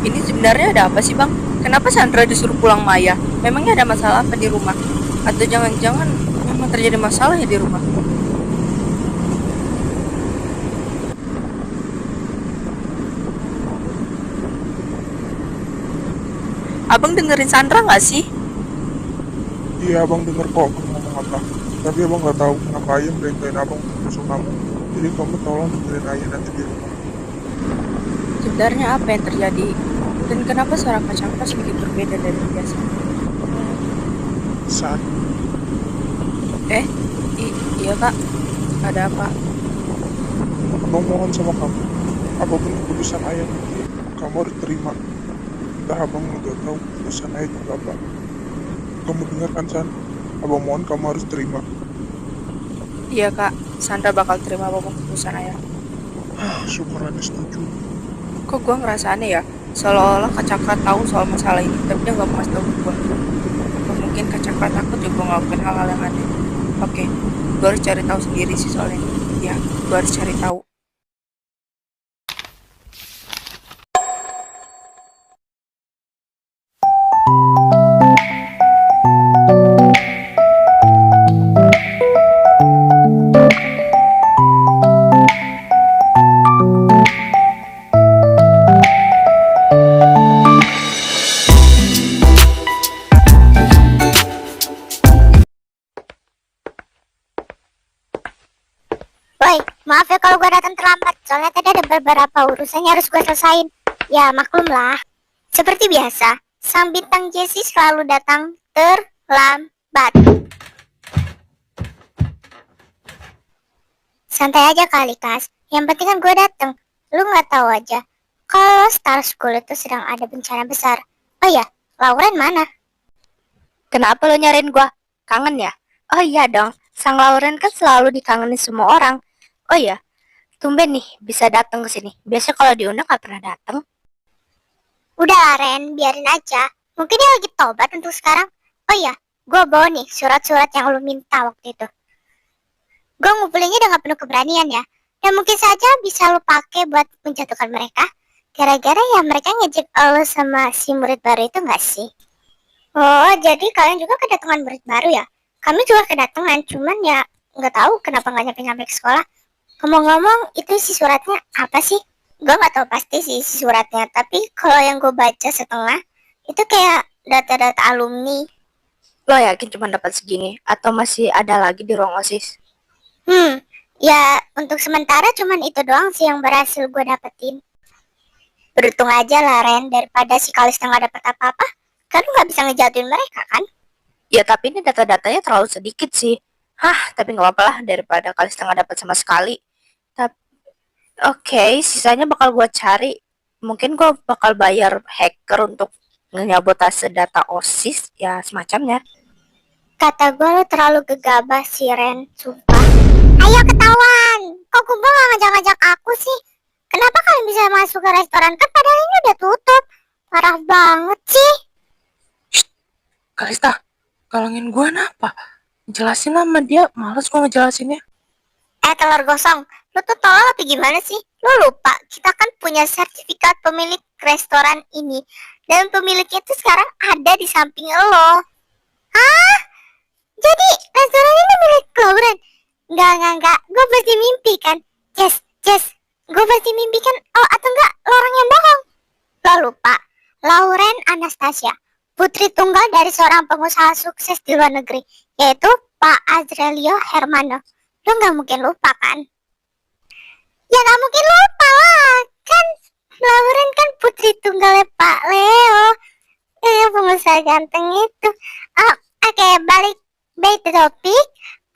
Ini sebenarnya ada apa sih bang? Kenapa Sandra disuruh pulang Maya? Memangnya ada masalah apa di rumah? Atau jangan-jangan memang terjadi masalah ya di rumah? Abang dengerin Sandra nggak sih? Iya, abang denger kok kamu ngomong apa. Tapi abang nggak tahu kenapa ayah merintahin abang untuk musuh kamu. Jadi kamu tolong dengerin ayah nanti di rumah. Sebenarnya apa yang terjadi? Dan kenapa suara kacang pas begitu berbeda dari biasa? Saat Eh, iya kak, ada apa? abang mohon sama kamu, apapun keputusan ayah nanti, kamu harus terima. Entah abang nggak tahu keputusan ayah juga apa. Kamu dengarkan San? Abang mohon kamu harus terima. Iya kak, Sandra bakal terima apapun keputusan ayah. Syukur ada setuju. Kok gue ngerasa aneh ya? Seolah-olah Kak Cakra tahu soal masalah ini, tapi dia nggak mau ngasih tahu ke gue. Apa mungkin Kak Cakra takut juga ngelakuin hal-hal yang aneh? Oke, gue harus cari tahu sendiri sih soal ini. Ya, gue harus cari tahu. Woi, maaf ya kalau gue datang terlambat. Soalnya tadi ada beberapa urusan yang harus gue selesain. Ya, maklum lah. Seperti biasa, sang bintang Jessie selalu datang terlambat. Santai aja kali, Kas. Yang penting kan gue datang. Lu nggak tahu aja. Kalau Star School itu sedang ada bencana besar. Oh ya, Lauren mana? Kenapa lo nyariin gua? Kangen ya? Oh iya dong, Sang Lauren kan selalu dikangenin semua orang. Oh iya, tumben nih bisa datang ke sini. Biasanya kalau diundang gak pernah datang. Udah lah, Ren, biarin aja. Mungkin dia lagi tobat untuk sekarang. Oh iya, gue bawa nih surat-surat yang lu minta waktu itu. Gue ngumpulinnya dengan penuh keberanian ya. Dan mungkin saja bisa lu pakai buat menjatuhkan mereka. Gara-gara ya mereka ngejek lo sama si murid baru itu gak sih? Oh, jadi kalian juga kedatangan murid baru ya? Kami juga kedatangan, cuman ya nggak tahu kenapa nggak nyampe-nyampe ke sekolah. Ngomong-ngomong, itu isi suratnya apa sih? Gue nggak tahu pasti sih isi suratnya, tapi kalau yang gue baca setengah, itu kayak data-data alumni. Lo yakin cuma dapat segini? Atau masih ada lagi di ruang OSIS? Ya untuk sementara cuman itu doang sih yang berhasil gue dapetin. Beruntung aja lah Ren, daripada si Kalista nggak dapet apa-apa, kan lu nggak bisa ngejatuhin mereka kan? Ya tapi ini data-datanya terlalu sedikit sih. Tapi nggak apa-apa lah daripada kali setengah dapat sama sekali. Tapi oke, sisanya bakal gue cari. Mungkin gue bakal bayar hacker untuk nyabotase data OSIS ya semacamnya. Kata gue lu terlalu gegabah sih Ren, sumpah. Ayo ketahuan, kok kumpul gak ngajak-ngajak aku sih? Kenapa kalian bisa masuk ke restoran? Kan padahal ini udah tutup. Parah banget sih. Kalista, kalangin gue kenapa? Jelasin sama dia, males gue ngejelasinnya. Telur gosong, lu tuh tolol apa gimana sih? Lu lupa, kita kan punya sertifikat pemilik restoran ini. Dan pemiliknya tuh sekarang ada di samping lo. Hah? Jadi restoran ini milik Lauren? Enggak. Gue pasti mimpi kan? Yes. Gue pasti mimpi kan? Oh, atau enggak, lo orang yang bohong? Lo lupa, Lauren Anastasia, putri tunggal dari seorang pengusaha sukses di luar negeri, yaitu Pak Azrelio Hermano. Lo gak mungkin lupa kan? Ya gak mungkin lupa lah. Kan Lauren kan putri tunggalnya Pak Leo. Pengusaha ganteng itu. Oke, balik to topic.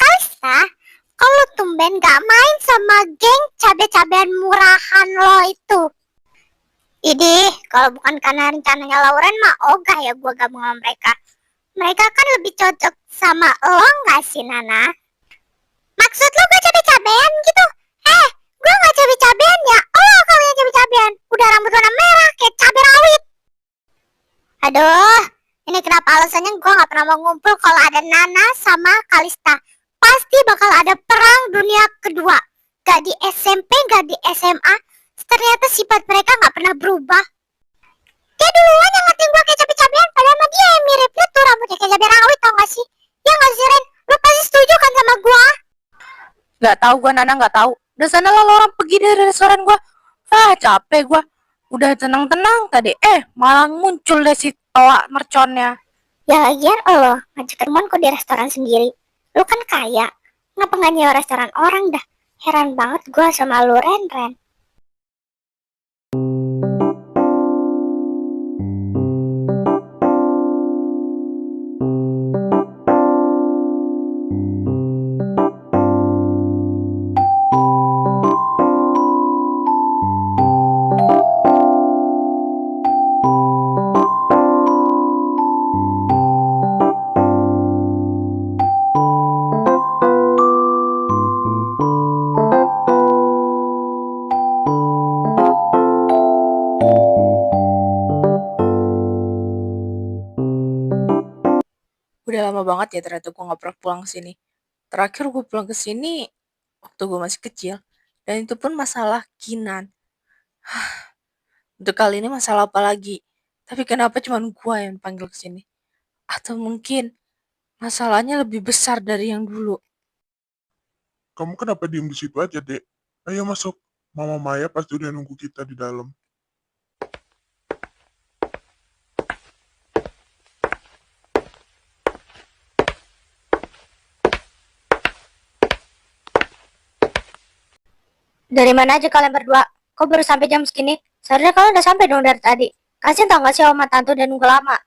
Kalista, kalau tumben gak main sama geng cabe-cabean murahan lo itu. Idih, kalau bukan karena rencananya Lauren mah ogah ya gue gabung sama mereka. Mereka kan lebih cocok sama lo gak sih Nana? Maksud lo gue cabe-cabean gitu? Gue gak cabe-cabean ya. Oh, kalau yang cabe-cabean udah rambut warna merah kayak cabe rawit. Aduh, ini kenapa alasannya gue gak pernah mau ngumpul kalau ada Nana sama Kalista. Pasti bakal ada perang dunia kedua. Gak di SMP, gak di SMA. Ternyata sifat mereka gak pernah berubah. dia yang mirip lu tuh, rambutnya kayak cabai rawit, tau gak sih? Ya gak sih, Ren? Lu pasti setuju kan sama gua? Nggak tahu gue, Nana, nggak tahu. Udah sana lah lo orang pergi dari restoran gue. Capek gue. Udah tenang-tenang tadi. Malah muncul deh si toa merconnya. Ya lagian lo ngajak ketemuan kok di restoran sendiri. Lu kan kaya, ngapa gak nyewa restoran orang dah? Heran banget gua sama lu, Ren. Udah lama banget ya ternyata gue nggak pernah pulang ke sini. Terakhir gue pulang ke sini waktu gue masih kecil. Dan itu pun masalah Kinan. Untuk kali ini masalah apa lagi? Tapi kenapa cuma gue yang panggil ke sini? Atau mungkin masalahnya lebih besar dari yang dulu? Kamu kenapa diem di situ aja, Dek? Ayo masuk. Mama Maya pasti udah nunggu kita di dalam. Dari mana aja kalian berdua? Kok baru sampai jam segini? Seharusnya kalian udah sampai dong dari tadi. Kasian tau gak sih oma tante udah nunggu lama.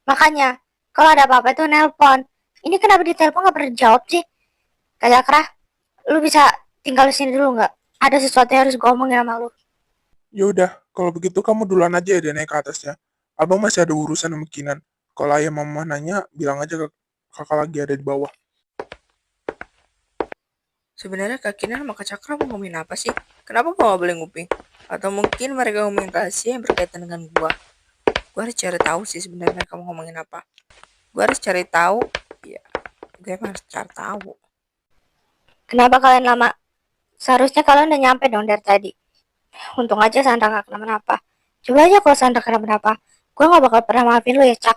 Makanya, kalau ada apa-apa tuh nelpon. Ini kenapa di telepon gak pernah dijawab sih? Kak Cakra, lu bisa tinggal di sini dulu nggak? Ada sesuatu yang harus gue omongin sama lu. Ya udah, kalau begitu kamu duluan aja ya, naik ke atasnya. Abang masih ada urusan sama Kinan. Kalau ayah mama nanya, bilang aja ke kakak lagi ada di bawah. Sebenarnya Kak Kinan sama Kak Cakra mau ngomongin apa sih? Kenapa gue gak boleh nguping? Atau mungkin mereka ngomongin rahasia yang berkaitan dengan gue? Gue harus cari tahu sih sebenarnya mereka mau ngomongin apa. Gue harus cari tahu. Ya, gue emang harus cari tahu. Kenapa kalian lama? Seharusnya kalian udah nyampe dong dari tadi. Untung aja Sandra gak kenapa-napa. Coba aja kalau Sandra kenapa-napa, gue gak bakal pernah maafin lu ya, Cak.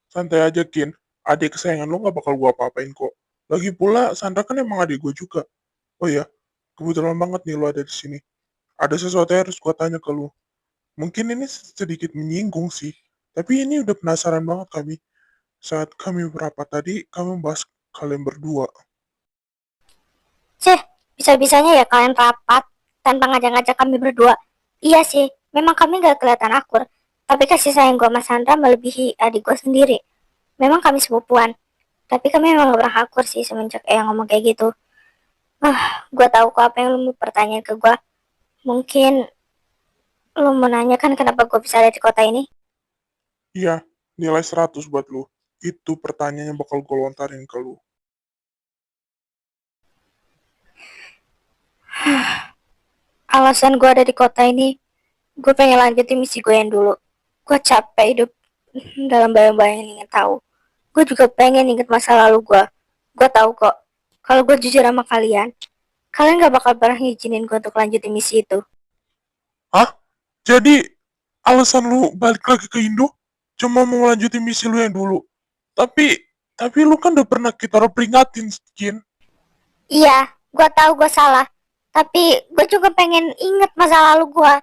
Santai aja, Kin. Adik kesayangan lo gak bakal gua apa-apain kok. Lagi pula, Sandra kan emang adik gue juga. Oh iya, kebetulan banget nih lo ada di sini. Ada sesuatu yang harus gua tanya ke lo. Mungkin ini sedikit menyinggung sih, tapi ini udah penasaran banget kami. Saat kami berapat tadi, kami membahas kalian berdua. Ceh, bisa-bisanya ya kalian rapat tanpa ngajak-ngajak kami berdua. Iya sih, memang kami gak kelihatan akur. Tapi kasih sayang gue sama Sandra melebihi adik gue sendiri. Memang kami sepupuan. Tapi kami memang gak pernah akur sih semenjak Eyang ngomong kayak gitu. Gue tahu kok apa yang lu mau pertanyaan ke gue. Mungkin lu mau nanya kan kenapa gue bisa ada di kota ini? Iya, nilai 100 buat lo. Itu pertanyaan yang bakal gue lontarin ke lo. Alasan gue ada di kota ini, gue pengen lanjutin misi gue yang dulu. Gue capek hidup dalam bayang-bayang yang ingin tahu. Gue juga pengen inget masa lalu gue. Gue tahu kok, kalau gue jujur sama kalian, kalian gak bakal pernah ngizinin gue untuk lanjutin misi itu. Hah? Jadi, alasan lu balik lagi ke Indo cuma mau lanjutin misi lu yang dulu. Tapi, tapi lu kan udah pernah kita peringatin, Kin. Iya, gue tahu gue salah. Tapi gue juga pengen inget masa lalu gue.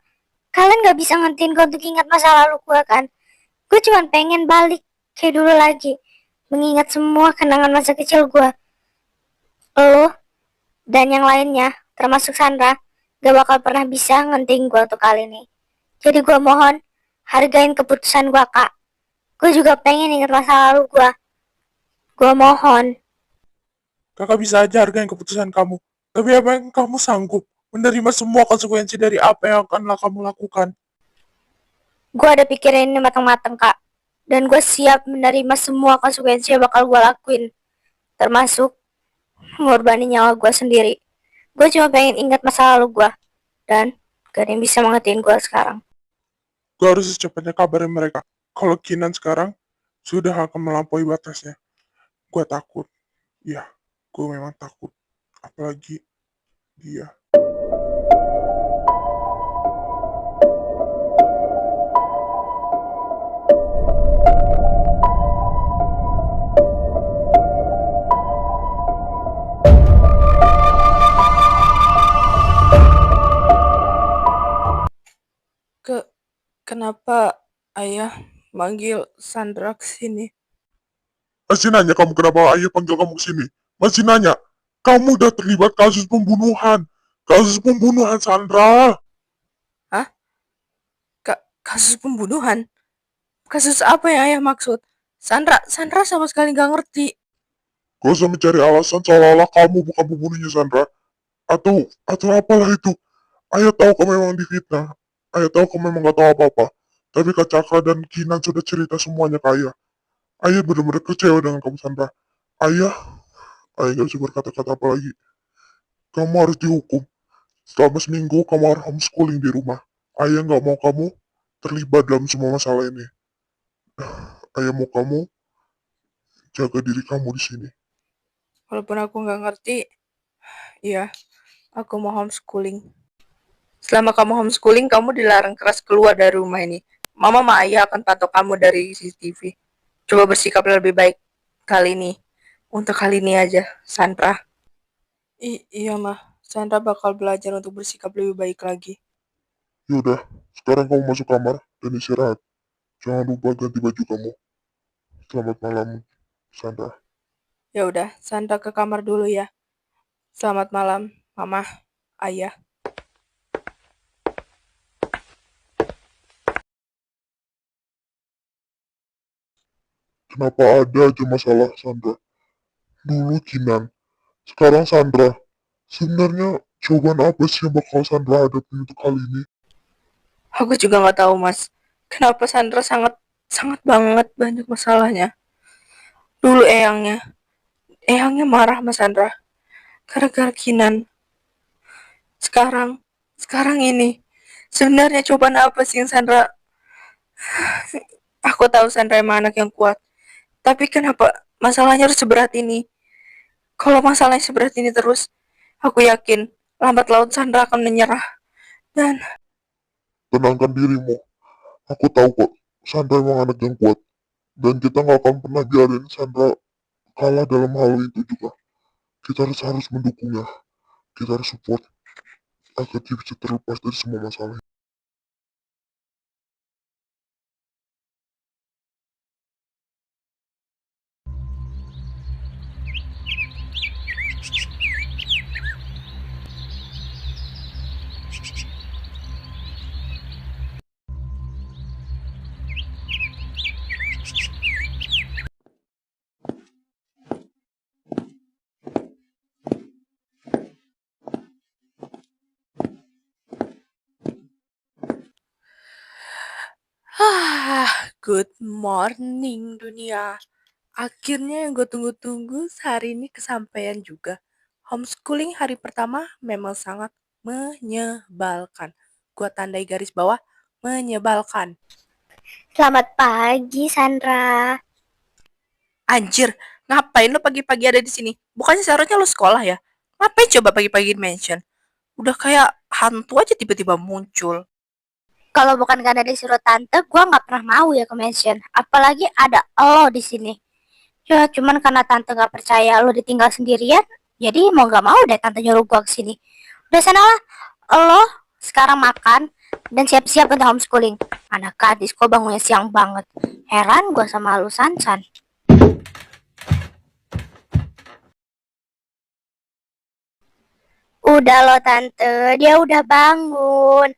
Kalian gak bisa ngertiin gue untuk ingat masa lalu gue kan? Gue cuma pengen balik kayak dulu lagi. Mengingat semua kenangan masa kecil gue. Lo dan yang lainnya, termasuk Sandra, gak bakal pernah bisa ngenting gue untuk kali ini. Jadi gue mohon, hargain keputusan gue, Kak. Gue juga pengen ingat masa lalu gue. Gue mohon. Kakak bisa aja hargain keputusan kamu. Tapi apa yang kamu sanggup menerima semua konsekuensi dari apa yang akan kamu lakukan? Gue ada pikirin ini matang-matang, Kak. Dan gue siap menerima semua konsekuensi yang bakal gue lakuin. Termasuk mengorbanin nyawa gue sendiri. Gue cuma pengen ingat masa lalu gue. Dan gak ada yang bisa mengertiin gue sekarang. Gue harus secepatnya kabarin mereka. Kalau Kinan sekarang sudah akan melampaui batasnya. Gue takut. Ya, gue memang takut. Apalagi dia. Kenapa ayah manggil Sandra ke sini? Masih nanya kamu kenapa ayah panggil kamu ke sini? Masih nanya? Kamu udah terlibat kasus pembunuhan. Kasus pembunuhan, Sandra. Hah? Kasus pembunuhan? Kasus apa yang ayah maksud? Sandra sama sekali nggak ngerti. Gak usah mencari alasan seolah-olah kamu bukan pembunuhnya, Sandra. Atau apalah itu. Ayah tahu kamu memang difitnah. Ayah tahu kamu memang gak tahu apa-apa. Tapi Kak Cakra dan Kinan sudah cerita semuanya ke ayah. Ayah benar-benar kecewa dengan kamu, Sandra. Ayah gak bisa berkata-kata apa lagi. Kamu harus dihukum. Selama seminggu kamu harus homeschooling di rumah. Ayah gak mau kamu terlibat dalam semua masalah ini. Ayah mau kamu jaga diri kamu di sini. Walaupun aku nggak ngerti, iya, aku mau homeschooling. Selama kamu homeschooling, kamu dilarang keras keluar dari rumah ini. Mama sama ayah akan patok kamu dari CCTV. Coba bersikap lebih baik kali ini. Untuk kali ini aja, Sandra. Iya, mah. Sandra bakal belajar untuk bersikap lebih baik lagi. Yaudah, sekarang kamu masuk kamar dan istirahat. Jangan lupa ganti baju kamu. Selamat malam, Sandra. Ya udah, Sandra ke kamar dulu ya. Selamat malam, Mama, Ayah. Kenapa ada aja masalah, Sandra? Dulu Kinan, sekarang Sandra. Sebenarnya cobaan apa sih yang bakal Sandra hadapin untuk kali ini? Aku juga nggak tahu, Mas. Kenapa Sandra sangat sangat banget banyak masalahnya. Dulu Eyangnya marah sama Sandra. Gara-gara Kinan. Sekarang, sekarang ini. Sebenarnya cobaan apa sih yang Sandra... Aku tahu Sandra emang anak yang kuat. Tapi kenapa masalahnya harus seberat ini? Kalau masalahnya seberat ini terus, aku yakin lambat laun Sandra akan menyerah. Dan Tenangkan dirimu. Aku tahu kok, Sandra emang anak yang kuat. Dan kita nggak akan pernah biarin Sandra kalah dalam hal itu juga. Kita harus mendukungnya. Kita harus support agar dia bisa terlepas dari semua masalah. good morning dunia. Akhirnya yang gue tunggu-tunggu hari ini kesampaian juga. Homeschooling hari pertama memang sangat menyebalkan. Gue tandai garis bawah, menyebalkan. Selamat pagi, Sandra. Anjir, ngapain lo pagi-pagi ada di sini? Bukannya seharusnya lo sekolah ya? Ngapain coba pagi-pagi di mansion? Udah kayak hantu aja tiba-tiba muncul. Kalau bukan karena disuruh tante, gua nggak pernah mau ya ke mansion. Apalagi ada lo di sini. Ya, cuman karena tante nggak percaya lo ditinggal sendirian, jadi mau nggak mau deh tante nyuruh gua ke sini. Udah sana lah, lo sekarang makan dan siap-siap untuk homeschooling. Anak gadis kok bangunnya siang banget. Heran gua sama lu, Sansan. Udah lo tante, dia udah bangun.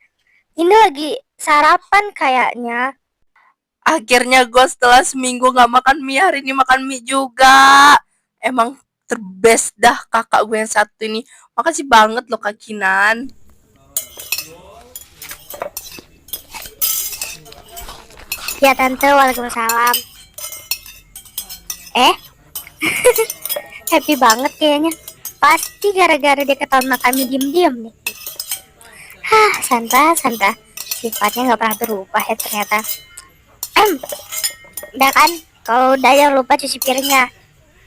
Ini lagi sarapan kayaknya. Akhirnya gue setelah seminggu gak makan mie, hari ini makan mie juga. Emang terbest dah kakak gue yang satu ini. Makasih banget loh Kak Kinan. Ya tante, waalaikumsalam. Happy banget kayaknya. Pasti gara-gara dia ketahuan makan mie diem-diem nih. Santa. Sifatnya nggak pernah berubah ya ternyata. Udah kan? Kalau udah jangan lupa cuci piringnya.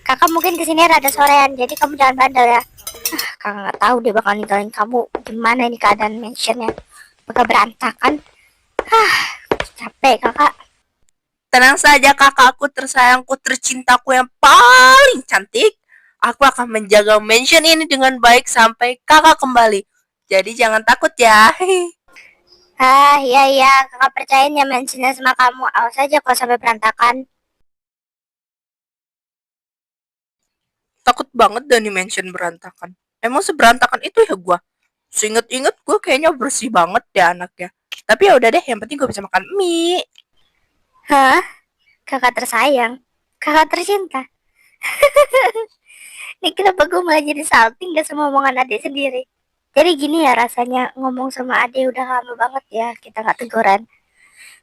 Kakak mungkin kesini rada sorean, jadi kamu jangan bandel ya. Kakak nggak tahu dia bakal ninggalin kamu. Gimana ini keadaan mansionnya? Bakal berantakan. Capek kakak. Tenang saja kakakku tersayangku tercintaku yang paling cantik. Aku akan menjaga mansion ini dengan baik sampai kakak kembali. Jadi jangan takut ya. Ah, iya iya, kakak percayain ya mentionnya sama kamu. Awas aja kalau sampai berantakan. Takut banget dan dimension berantakan. Emang seberantakan itu ya gua? Seinget-inget gue kayaknya bersih banget deh anaknya. Tapi ya udah deh, yang penting gue bisa makan mie. Hah? Kakak tersayang? Kakak tercinta? Ini kenapa gue malah jadi salting gak sama omongan adik sendiri? Jadi gini ya rasanya ngomong sama adik udah lama banget ya kita gak teguran.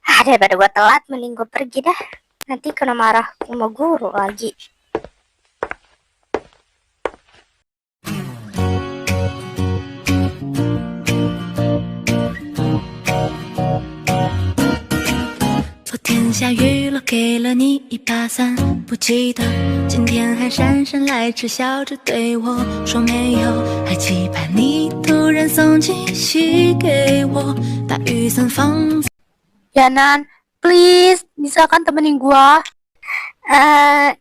Ah, daripada gue telat mending gue pergi dah. Nanti kena marah sama guru lagi. 昨天下雨了，给了你一把伞，不记得今天还姗姗来迟，笑着对我说没有，还期盼你突然送惊喜给我，把雨伞放在。 Ya Nan, please, bisa kan temenin gua?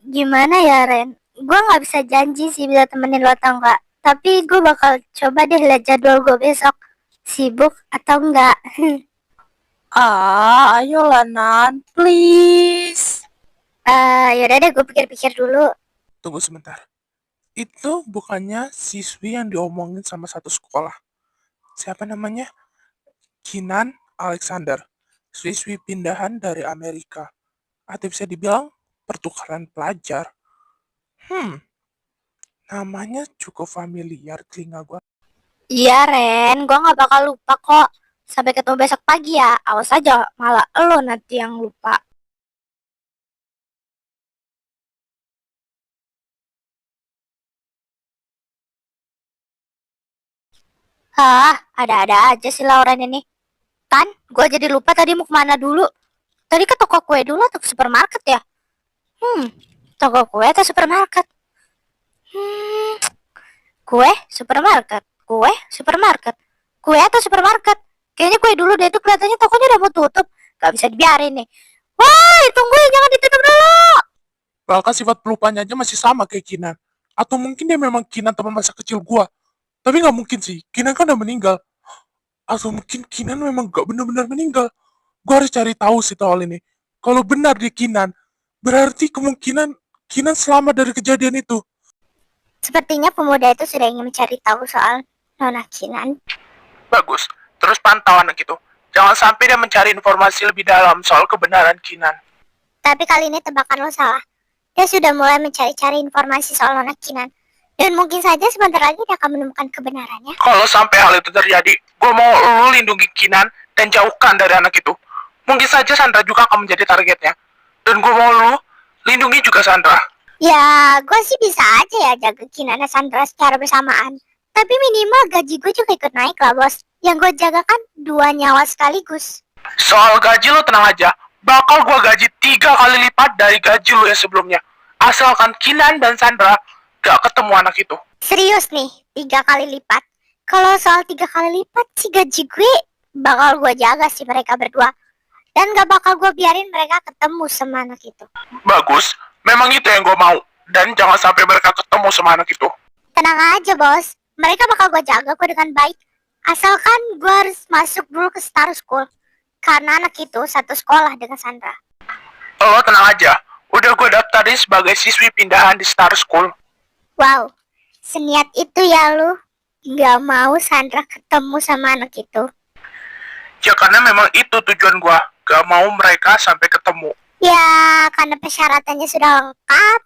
Gimana ya Ren? Gue nggak bisa janji sih bisa temenin lo atau enggak. Tapi gue bakal coba deh lihat jadwal gue besok. Sibuk atau enggak? Ayolah Nan, please. Yaudah deh gue pikir-pikir dulu. Tunggu sebentar. Itu bukannya siswi yang diomongin sama satu sekolah. Siapa namanya? Kinan Alexander. Siswi pindahan dari Amerika. Atau bisa dibilang pertukaran pelajar. Namanya cukup familiar telinga gua. Iya Ren, gue nggak bakal lupa kok. Sampai ketemu besok pagi ya. Awas aja malah lo nanti yang lupa. Hah, ada-ada aja sih Lauren ini. Kan, gue jadi lupa tadi mau kemana dulu. Tadi ke toko kue dulu atau ke supermarket ya? Toko kue atau supermarket? Hmm, kue, supermarket, kue, supermarket, kue atau supermarket? Kayaknya kue dulu deh, itu kelihatannya tokonya udah mau tutup. Gak bisa dibiarin nih. Woi, tungguin, jangan ditutup dulu. Bahkan sifat pelupanya aja masih sama kayak Kinan. Atau mungkin dia memang Kinan teman masa kecil gua. Tapi nggak mungkin sih, Kinan kan udah meninggal. Atau mungkin Kinan memang gak benar-benar meninggal. Gua harus cari tahu sih soal ini. Kalau benar dia Kinan, berarti kemungkinan Kinan selamat dari kejadian itu. Sepertinya pemuda itu sudah ingin mencari tahu soal Nona Kinan. Bagus. Terus pantau anak itu. Jangan sampai dia mencari informasi lebih dalam soal kebenaran Kinan. Tapi kali ini tebakan lo salah. Dia sudah mulai mencari-cari informasi soal Nona Kinan. Dan mungkin saja sebentar lagi dia akan menemukan kebenarannya. Kalau sampai hal itu terjadi, gue mau lu lindungi Kinan dan jauhkan dari anak itu. Mungkin saja Sandra juga akan menjadi targetnya. Dan gue mau lu lindungi juga Sandra. Ya, gue sih bisa aja ya jaga Kinan dan Sandra secara bersamaan. Tapi minimal gaji gue juga ikut naik lah, bos. Yang gue jaga kan 2 nyawa sekaligus. Soal gaji lu tenang aja. Bakal gue gaji 3 kali lipat dari gaji lu yang sebelumnya. Asalkan Kinan dan Sandra gak ketemu anak itu. Serius nih, 3 kali lipat. Kalau soal 3 kali lipat sih gaji gue bakal gue jaga sih mereka berdua. Dan gak bakal gue biarin mereka ketemu sama anak itu. Bagus, memang itu yang gue mau. Dan jangan sampai mereka ketemu sama anak itu. Tenang aja bos, mereka bakal gue jaga kok dengan baik. Asalkan gue harus masuk dulu ke Star School. Karena anak itu satu sekolah dengan Sandra. Lo tenang aja, udah gue daftarin sebagai siswi pindahan di Star School. Wow, seniat itu ya lu. Gak mau Sandra ketemu sama anak itu. Ya karena memang itu tujuan gue. Gak mau mereka sampai ketemu. Ya, karena persyaratannya sudah lengkap,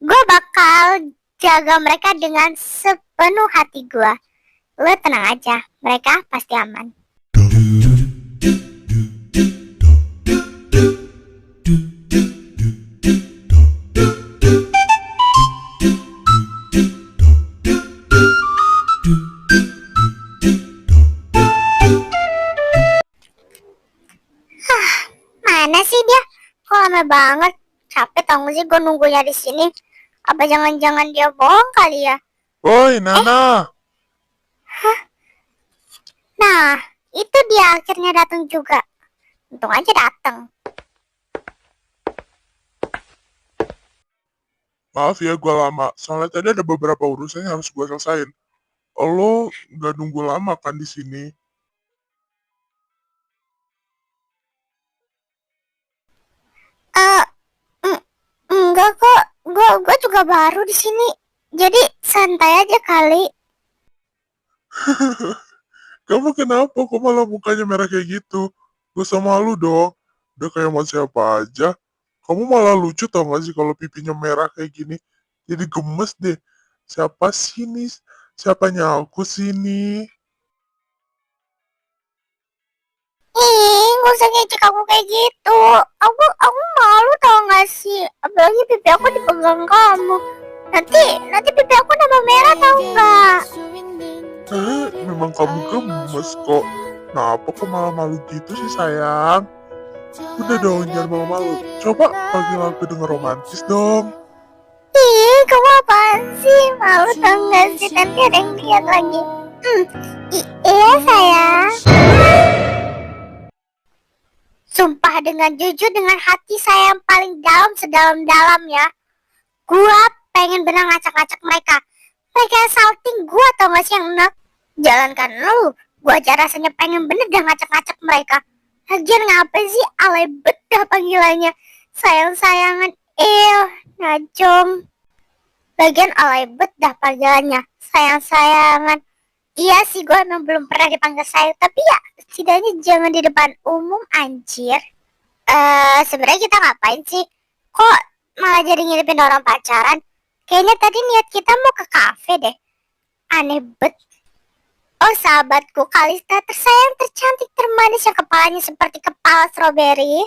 gue bakal jaga mereka dengan sepenuh hati gue. Lo tenang aja, mereka pasti aman. Mana sih dia? Kok lama banget? Capek tau gak sih gue nunggunya di sini. Apa jangan-jangan dia bohong kali ya? Woi, Nana. Nah, itu dia akhirnya datang juga. Untung aja datang. Maaf ya gue lama, soalnya tadi ada beberapa urusan yang harus gue selesain. Lo nggak nunggu lama kan di sini? Eh, mm, enggak kok. Gua juga baru di sini. Jadi santai aja kali. Kamu kenapa? Kok malah mukanya merah kayak gitu? Gak usah malu dong. Udah kayak mau siapa aja. Kamu malah lucu tau gak sih kalau pipinya merah kayak gini? Jadi gemes deh. Siapa sini? Siapanya aku sini? Ih, gak usah ngecek aku kayak gitu. Aku malu tau gak sih. Apalagi pipi aku dipegang kamu. Nanti pipi aku nambah merah tau gak? Memang kamu gemes kok. Kenapa kok malah malu gitu sih sayang? Udah dong, jangan malu-malu. Coba panggil aku dengan romantis dong. Ih, kamu apaan sih? Malu tau gak sih? Nanti ada yang lihat lagi. Iya sayang. Sumpah dengan jujur dengan hati saya yang paling dalam sedalam-dalam ya. Gua pengen bener ngacak-ngacak mereka. Mereka yang salting gua tau gak sih yang enak. Jalankan lu. Gua aja rasanya pengen bener dah ngacak-ngacak mereka. Lagian ngapa sih alay bedah panggilannya. Sayang-sayangan. Najong. Lagian alay bedah panggilannya. Sayang-sayangan. Iya sih, gue emang belum pernah dipanggil sayang, tapi ya setidaknya jangan di depan umum, anjir. Sebenarnya kita ngapain sih? Kok malah jadi ngiripin orang pacaran? Kayaknya tadi niat kita mau ke kafe deh. Aneh bet. Oh sahabatku Kalista tersayang, tercantik, termanis yang kepalanya seperti kepala stroberi.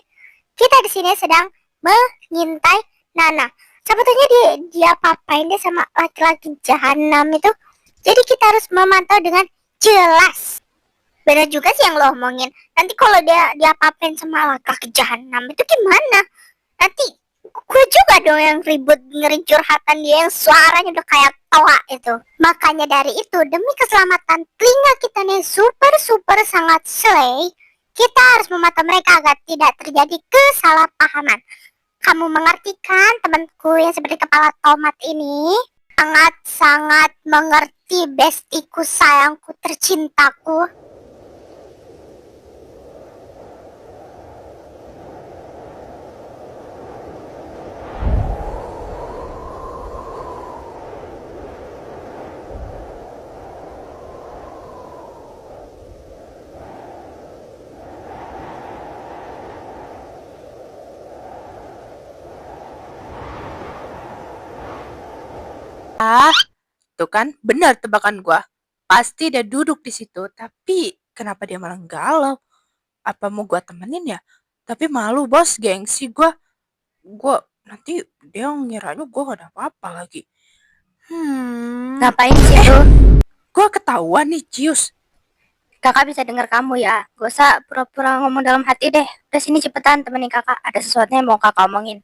Kita di sini sedang mengintai Nana. Sebetulnya dia papain deh sama laki-laki jahanam itu. Jadi kita harus memantau dengan jelas. Benar juga sih yang lo omongin. Nanti kalau dia apa-apain sama laki-laki jahanam itu gimana? Nanti gue juga dong yang ribut ngeri curhatan dia yang suaranya udah kayak toa itu. Makanya dari itu, demi keselamatan telinga kita nih super sangat slay, kita harus memantau mereka agar tidak terjadi kesalahpahaman. Kamu mengerti kan temanku yang seperti kepala tomat ini? Sangat mengerti bestiku, sayangku, tercintaku. Tuh kan, benar tebakan gua. Pasti dia duduk di situ, tapi kenapa dia malah galau? Apa mau gua temenin ya? Tapi malu bos, gengsi gua. Nanti dia ngiranya gua gak ada apa-apa lagi. Ngapain sih lu? Gua ketahuan nih, Cius. Kakak bisa dengar kamu ya. Gak usah pura-pura ngomong dalam hati deh. Udah sini cepetan temenin kakak. Ada sesuatu yang mau kakak omongin.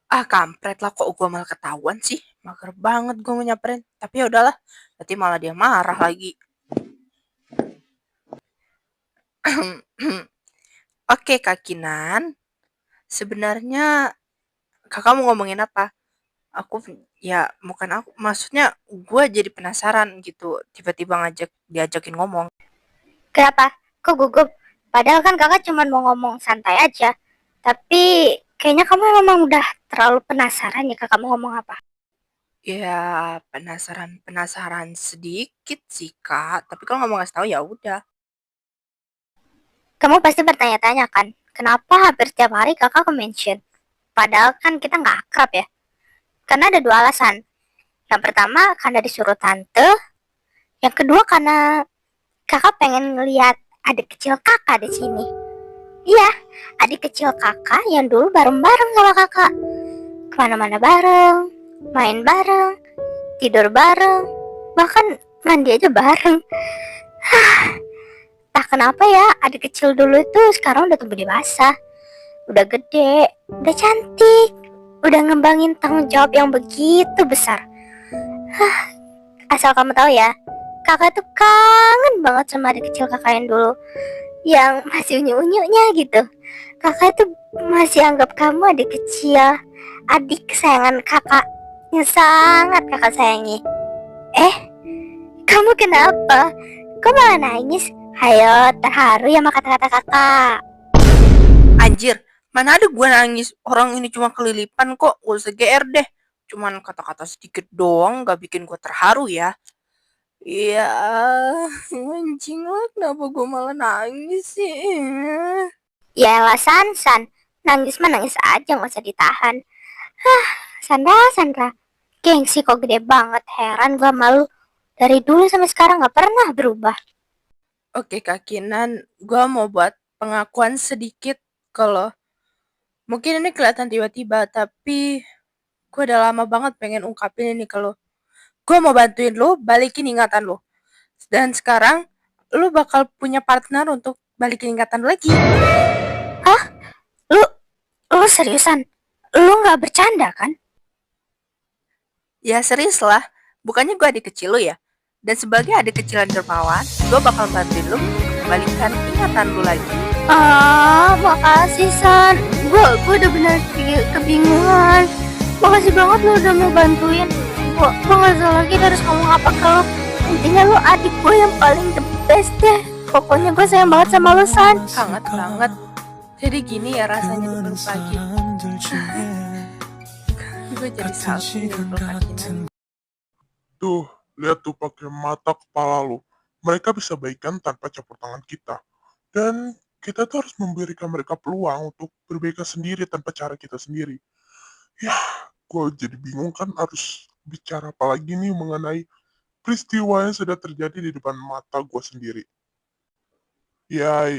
Ah, kampret lah, kok gua malah ketahuan sih. Mager banget gua mau nyamperin. Tapi ya udahlah, nanti malah dia marah lagi. Oke, Kak Kinan. Sebenarnya kakak mau ngomongin apa? Bukan aku. Maksudnya gue jadi penasaran gitu. Tiba-tiba diajakin ngomong. Kenapa? Kok gugup? Padahal kan kakak cuma mau ngomong santai aja. Tapi kayaknya kamu memang udah terlalu penasaran ya kakak mau ngomong apa. Ya, penasaran sedikit sih, Kak. Tapi kalau nggak mau ngasih tahu ya udah. Kamu pasti bertanya-tanya kan, kenapa hampir setiap hari kakak ke-mention? Padahal kan kita nggak akrab ya. Karena ada 2 alasan. Yang pertama karena disuruh tante. Yang kedua karena kakak pengen ngeliat adik kecil kakak di sini. Iya, adik kecil kakak yang dulu bareng-bareng sama kakak. Kemana-mana bareng, main bareng, tidur bareng, bahkan mandi aja bareng. Entah kenapa ya, adik kecil dulu itu sekarang udah tumbuh dewasa. Udah gede, udah cantik, udah ngembangin tanggung jawab yang begitu besar. Asal kamu tahu ya, kakak tuh kangen banget sama adik kecil kakak yang dulu, yang masih unyu-unyunya gitu. Kakak tuh masih anggap kamu adik kecil, adik kesayangan kakak yang sangat kakak sayangi. Kamu kenapa? Kok malah nangis? Hayo, terharu ya sama kata-kata kakak. Anjir, Mana ada gue nangis, orang ini cuma kelilipan kok, gak usah GR deh. Cuman kata-kata sedikit doang gak bikin gue terharu ya. Iya, anjing lah, kenapa gue malah nangis sih? Ya elah San, nangis mah nangis aja, nggak usah ditahan. Sandra, gengsi kok gede banget, heran gua malu. Dari dulu sampai sekarang nggak pernah berubah. Oke Kak Kinan, gue mau buat pengakuan sedikit kalau mungkin ini kelihatan tiba-tiba, tapi gue udah lama banget pengen ungkapin ini kalau gue mau bantuin lo balikin ingatan lo. Dan sekarang lo bakal punya partner untuk balikin ingatan lo lagi. Lu seriusan? Lu nggak bercanda kan? Ya serius lah, bukannya gue adik kecil lo ya. Dan sebagai adik kecil yang dermawan, gue bakal bantuin lo kembalikan ingatan lo lagi. Makasih San. Gua udah bener kebingungan. Makasih banget lu udah mau bantuin. Gua nggak tahu lagi harus ngomong apa ke lu. Intinya lu adik gue yang paling the best deh. Pokoknya gue sayang banget sama lu San. Sangat banget. Jadi gini ya rasanya dipeluk lagi. Gue jadi salty dipeluk lagi. Tuh, lihat tuh pakai mata kepala lu. Mereka bisa baikan tanpa campur tangan kita. Dan kita tuh harus memberikan mereka peluang untuk berbaikan sendiri tanpa cara kita sendiri. Ya, gue jadi bingung kan harus bicara apa lagi nih mengenai peristiwa yang sudah terjadi di depan mata gue sendiri. Ya,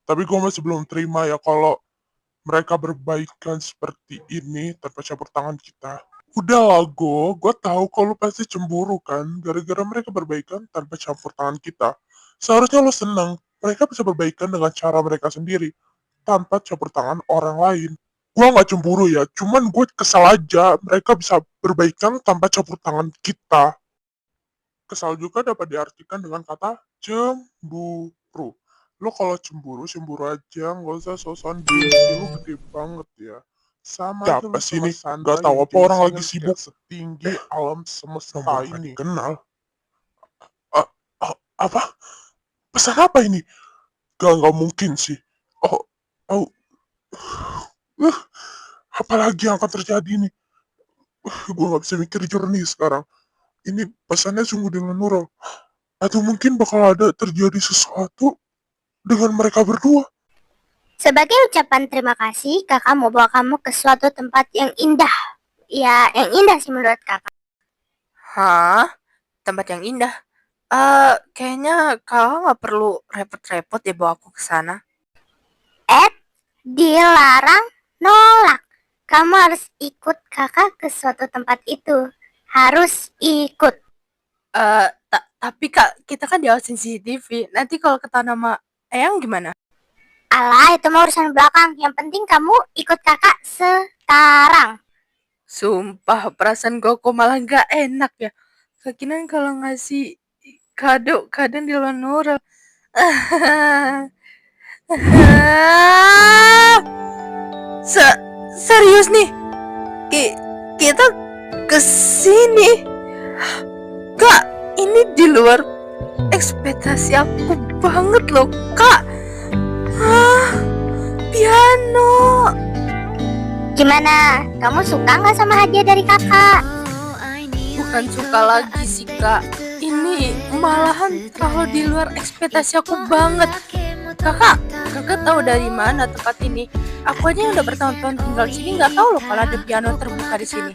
tapi gue masih belum terima ya kalau mereka berbaikan seperti ini tanpa campur tangan kita. Udah lah gue tahu kalau lu pasti cemburu kan, gara-gara mereka berbaikan tanpa campur tangan kita. Seharusnya lo senang, mereka bisa berbaikan dengan cara mereka sendiri, tanpa campur tangan orang lain. Gue gak cemburu ya, cuman gue kesal aja mereka bisa berbaikan tanpa campur tangan kita. Kesal juga dapat diartikan dengan kata cemburu. Lo kalau cemburu aja, nggak usah sosokan gengsi, lo gede banget ya. Sama aja lo sini, nggak tahu apa orang lagi sibuk setinggi alam semesta ini. Kenal? Apa? Pesan apa ini? Gak mungkin sih. Oh, apalagi yang akan terjadi nih? Gue gak bisa mikir jernih sekarang. Ini pesannya sungguh dengan Nurul. Atau mungkin bakal ada terjadi sesuatu dengan mereka berdua. Sebagai ucapan terima kasih, kakak mau bawa kamu ke suatu tempat yang indah. Ya, yang indah sih menurut kakak. Hah? Tempat yang indah? Kayaknya kakak nggak perlu repot-repot ya bawa aku ke sana. Dilarang, nolak. Kamu harus ikut kakak ke suatu tempat itu. Harus ikut. Tapi Kak, kita kan diawasin CCTV. Nanti kalau ketahuan sama Eyang gimana? Alah, itu mah urusan belakang. Yang penting kamu ikut kakak sekarang. Sumpah, perasaan gue kok malah nggak enak ya. Kak Kinan kalau ngasih kado kadang di luar Nurul. Serius nih? Kita kesini? Kak, ini di luar ekspektasi aku banget loh, Kak. Piano. Gimana? Kamu suka nggak sama hadiah dari kakak? Bukan suka lagi sih, Kak. Ini malahan kalau di luar ekspektasi aku banget. Kakak tahu dari mana tempat ini? Aku aja yang udah bertahun-tahun tinggal di sini nggak tahu loh kalau ada piano terbuka di sini.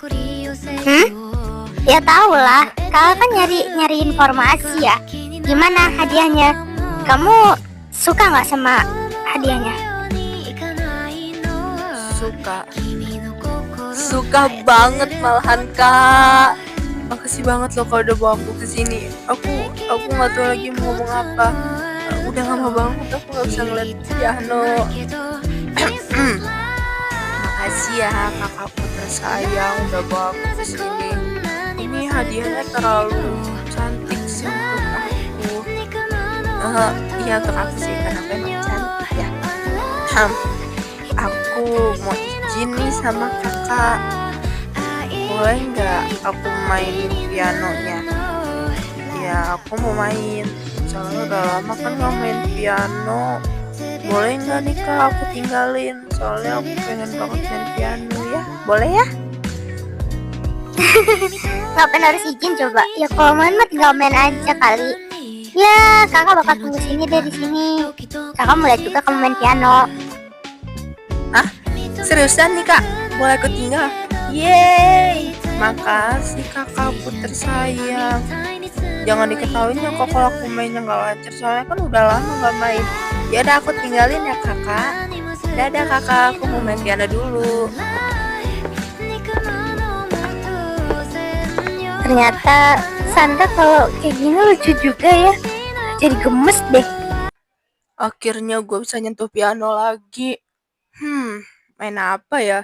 Ya tahu lah. Kakak kan nyari informasi ya. Gimana hadiahnya? Kamu suka nggak sama hadiahnya? Suka banget malahan, Kak. Makasih banget loh kalau udah bawa aku ke sini. Aku nggak tahu lagi mau ngomong apa. Udah lama banget aku nggak bisa ngeliat piano. Makasih ya kakakku tersayang udah bawa aku ke sini. Ini hadiahnya terlalu cantik sih untuk aku. Iya untuk aku sih karena aku emang cantik ya. Aku mau izin nih sama kakak. Boleh nggak aku mainin pianonya? Ya aku mau main. Soalnya udah lama kan nggak main piano. Boleh nggak nih kak aku tinggalin? Soalnya aku pengen banget main piano ya. Boleh ya? Ngapain harus izin coba? Ya kalau main mah tinggal main aja kali. Ya, kakak bakal tunggu sini deh di sini. Kakak mau lihat juga kamu main piano. Seriusan nih kak? Boleh aku tinggal? Yeay! Makasih kakakku tersayang. Jangan diketahuin ya kok kalau aku mainnya nggak lancar. Soalnya kan udah lama nggak main. Ya udah aku tinggalin ya kakak. Dadah kakak, aku mau main piano dulu. Ternyata Sandra kalau kayak gini lucu juga ya. Jadi gemes deh. Akhirnya gue bisa nyentuh piano lagi. Main apa ya?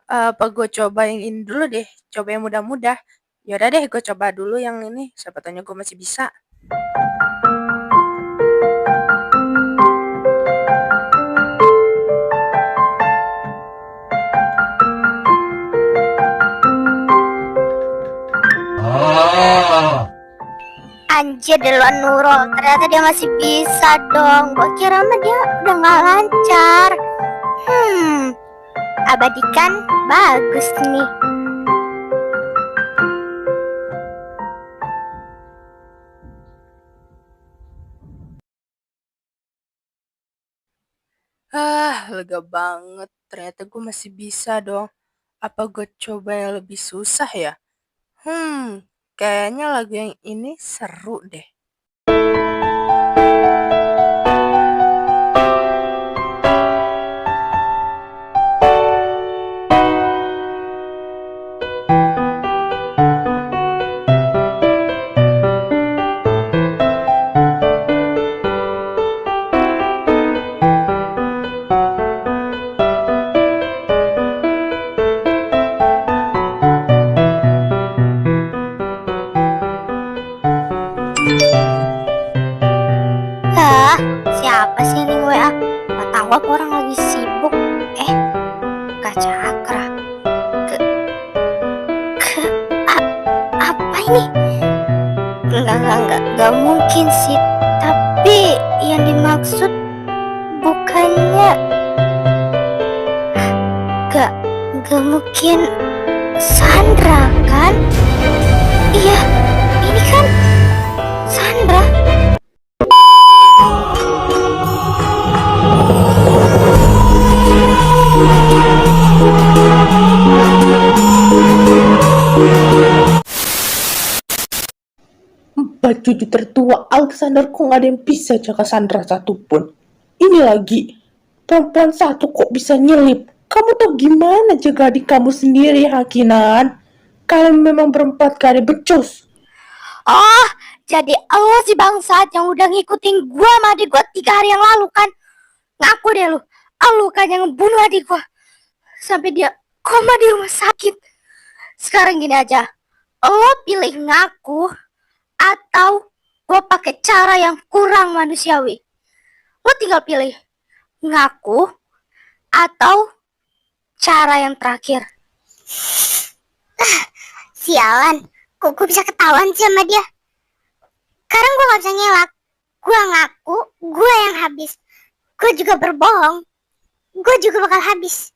Apa gue coba yang ini dulu deh. Coba yang mudah-mudah. Yaudah deh, gue coba dulu yang ini. Siapa tanya gue masih bisa. Anjir duluan Nurul, ternyata dia masih bisa dong. Gua kira mah dia udah gak lancar. Abadikan bagus nih. Lega banget. Ternyata gue masih bisa dong. Apa gue coba yang lebih susah ya? Kayaknya lagu yang ini seru deh. Siapa sih ini WA? Gak tahu apa orang lagi sibuk. Kak Cakra. Apa ini? Enggak mungkin sih. Tapi yang dimaksud bukannya Gak mungkin Sandra kan? Iya, ini kan Sandra. Judi tertua Alexander, kok gak ada yang bisa jaga Sandra satupun. Ini lagi perempuan satu kok bisa nyelip. Kamu tuh gimana jaga adik kamu sendiri, Hakinan? Kalian memang berempat gak ada becus. Oh, jadi lo si bangsat yang udah ngikutin gua sama adik gua 3 hari yang lalu kan? Ngaku deh lu. Lo kan yang ngebunuh adik gua sampai dia koma di rumah sakit. Sekarang gini aja, lo pilih ngaku atau gue pakai cara yang kurang manusiawi. Lo tinggal pilih ngaku atau cara yang terakhir. Sialan, kok gue bisa ketahuan sih sama dia. Sekarang gue gak bisa ngelak. Gue ngaku, gue yang habis. Gue juga berbohong, gue juga bakal habis.